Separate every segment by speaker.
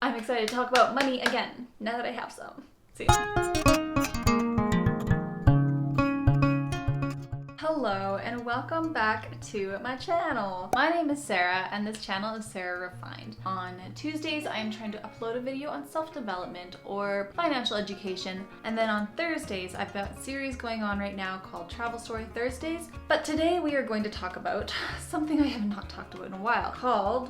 Speaker 1: I'm excited to talk about money again, now that I have some. See ya. Hello and welcome back to my channel. My name is Sarah and this channel is Sarah Refined. On Tuesdays I am trying to upload a video on self-development or financial education, and then on Thursdays I've got a series going on right now called Travel Story Thursdays. But today we are going to talk about something I have not talked about in a while called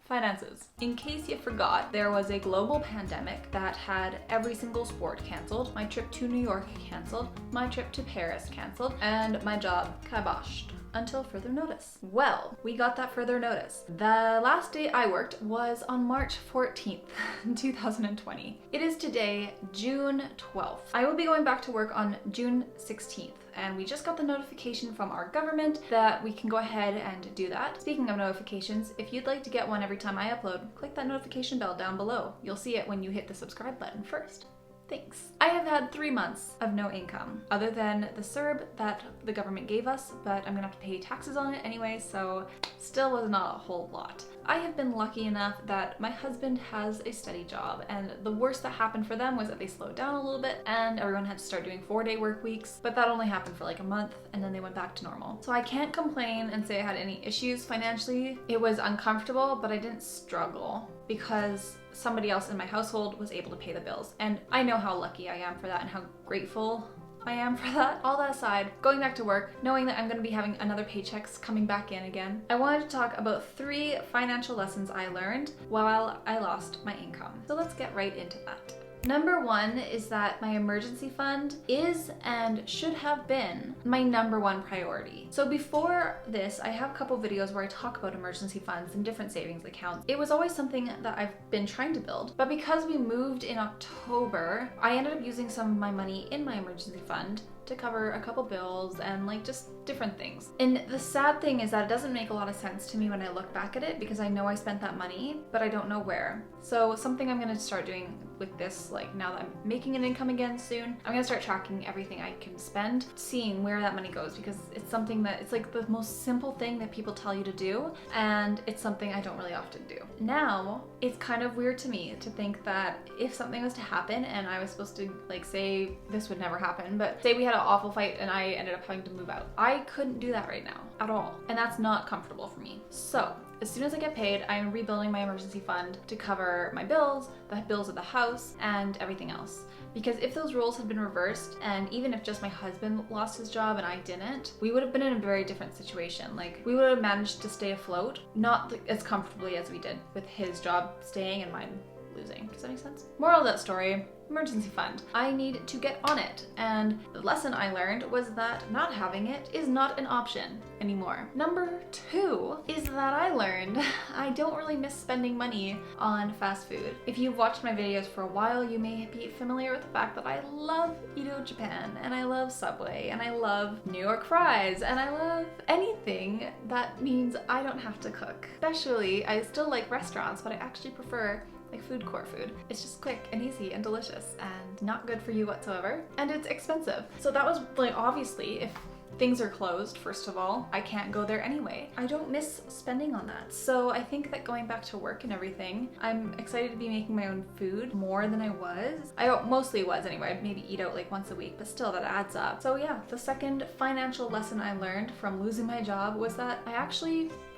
Speaker 1: finances. In case you forgot, there was a global pandemic that had every single sport canceled, my trip to New York canceled, my trip to Paris canceled, and my job kiboshed until further notice. Well, we got that further notice. The last day I worked was on March 14th, 2020. It is today, June 12th. I will be going back to work on June 16th. And we just got the notification from our government that we can go ahead and do that. Speaking of notifications, if you'd like to get one every time I upload, click that notification bell down below. You'll see it when you hit the subscribe button first. Thanks. I have had 3 months of no income, other than the CERB that the government gave us, but I'm gonna have to pay taxes on it anyway, so still was not a whole lot. I have been lucky enough that my husband has a steady job, and the worst that happened for them was that they slowed down a little bit and everyone had to start doing 4-day work weeks, but that only happened for like a month and then they went back to normal. So I can't complain and say I had any issues financially. It was uncomfortable, but I didn't struggle because somebody else in my household was able to pay the bills. And I know how lucky I am for that and how grateful I am for that. All that aside, going back to work, knowing that I'm going to be having another paychecks coming back in again, I wanted to talk about 3 financial lessons I learned while I lost my income. So let's get right into that. Number 1 is that my emergency fund is and should have been my number 1 priority. So before this, I have a couple videos where I talk about emergency funds and different savings accounts. It was always something that I've been trying to build, but because we moved in October, I ended up using some of my money in my emergency fund to cover a couple bills and like just different things. And the sad thing is that it doesn't make a lot of sense to me when I look back at it because I know I spent that money, but I don't know where. So something I'm gonna start doing with this, like now that I'm making an income again soon, I'm gonna start tracking everything I can spend, seeing where that money goes, because it's something that it's like the most simple thing that people tell you to do, and it's something I don't really often do. Now, it's kind of weird to me to think that if something was to happen and I was supposed to like say this would never happen, but say we had an awful fight and I ended up having to move out. I couldn't do that right now at all, and that's not comfortable for me. So as soon as I get paid, I'm rebuilding my emergency fund to cover my bills, the bills of the house, and everything else. Because if those roles had been reversed, and even if just my husband lost his job and I didn't, we would have been in a very different situation. Like, we would have managed to stay afloat, not as comfortably as we did with his job staying and mine losing. Does that make sense? Moral of that story, emergency fund. I need to get on it, and the lesson I learned was that not having it is not an option anymore. Number 2 is that I learned I don't really miss spending money on fast food. If you've watched my videos for a while, you may be familiar with the fact that I love Edo Japan, and I love Subway, and I love New York fries, and I love anything that means I don't have to cook. Especially, I still like restaurants, but I actually prefer like food court food. It's just quick and easy and delicious and not good for you whatsoever. And it's expensive. So that was like, obviously, if things are closed, first of all, I can't go there anyway. I don't miss spending on that. So I think that going back to work and everything, I'm excited to be making my own food more than I was. I mostly was anyway. I'd maybe eat out like once a week, but still that adds up. So yeah, the second financial lesson I learned from losing my job was that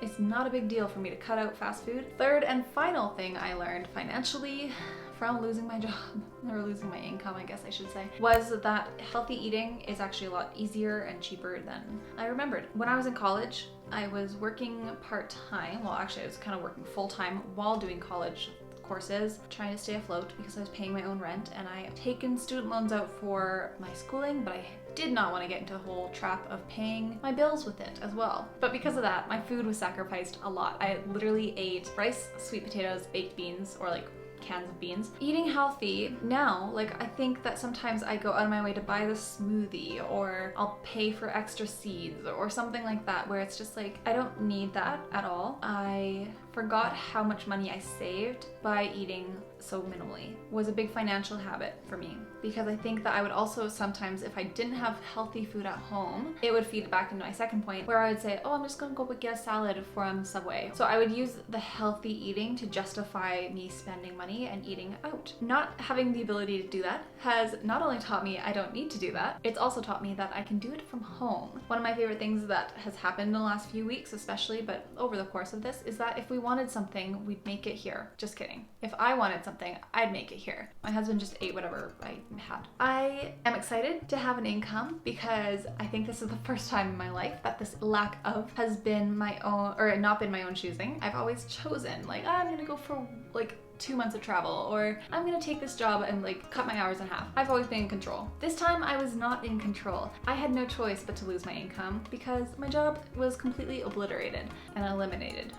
Speaker 1: it's not a big deal for me to cut out fast food. Third and final thing I learned financially from losing my job, or losing my income, I guess I should say, was that healthy eating is actually a lot easier and cheaper than I remembered. When I was in college, I was working part-time. Well, actually I was kind of working full-time while doing college courses, trying to stay afloat because I was paying my own rent, and I had taken student loans out for my schooling, but I did not want to get into the whole trap of paying my bills with it as well. But because of that, my food was sacrificed a lot. I literally ate rice, sweet potatoes, baked beans, or like cans of beans. Eating healthy now, like I think that sometimes I go out of my way to buy the smoothie, or I'll pay for extra seeds or something like that, where it's just like, I don't need that at all. I forgot how much money I saved by eating so minimally. Was a big financial habit for me, because I think that I would also sometimes, if I didn't have healthy food at home, it would feed back into my second point where I would say, oh, I'm just gonna go get a salad from Subway. So I would use the healthy eating to justify me spending money and eating out. Not having the ability to do that has not only taught me I don't need to do that, it's also taught me that I can do it from home. One of my favorite things that has happened in the last few weeks especially, but over the course of this, is that if we wanted something, we'd make it here. Just kidding. If I wanted something, I'd make it here. My husband just ate whatever I had. I am excited to have an income because I think this is the first time in my life that this lack of has been my own, or not been my own choosing. I've always chosen, like, I'm gonna go for like 2 months of travel, or I'm gonna take this job and like cut my hours in half. I've always been in control. This time I was not in control. I had no choice but to lose my income because my job was completely obliterated and eliminated.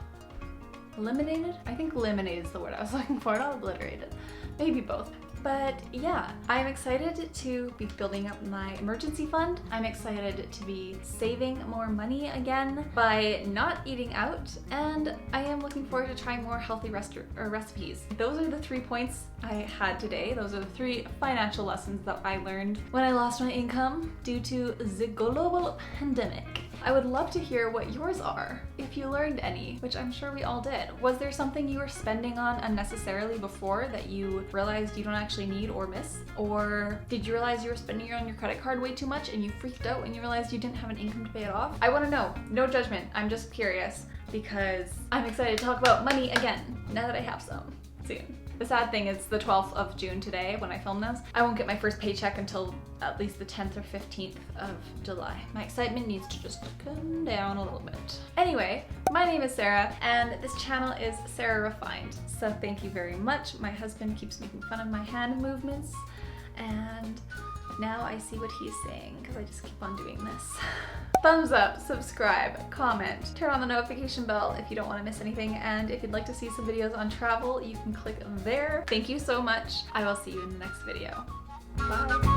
Speaker 1: Eliminated? I think eliminated is the word I was looking for, not obliterated. Maybe both. But yeah, I'm excited to be building up my emergency fund. I'm excited to be saving more money again by not eating out, and I am looking forward to trying more healthy recipes. Those are the 3 points I had today. Those are the 3 financial lessons that I learned when I lost my income due to the global pandemic. I would love to hear what yours are, if you learned any, which I'm sure we all did. Was there something you were spending on unnecessarily before that you realized you don't actually need or miss? Or did you realize you were spending on your credit card way too much and you freaked out when you realized you didn't have an income to pay it off? I want to know. No judgment. I'm just curious because I'm excited to talk about money again, now that I have some soon. The sad thing is the 12th of June today, when I film this, I won't get my first paycheck until at least the 10th or 15th of July. My excitement needs to just come down a little bit. Anyway, my name is Sarah, and this channel is Sarah Refined. So thank you very much. My husband keeps making fun of my hand movements, and now I see what he's saying because I just keep on doing this. Thumbs up, subscribe, comment, turn on the notification bell if you don't want to miss anything, and if you'd like to see some videos on travel, you can click there. Thank you so much. I will see you in the next video. Bye.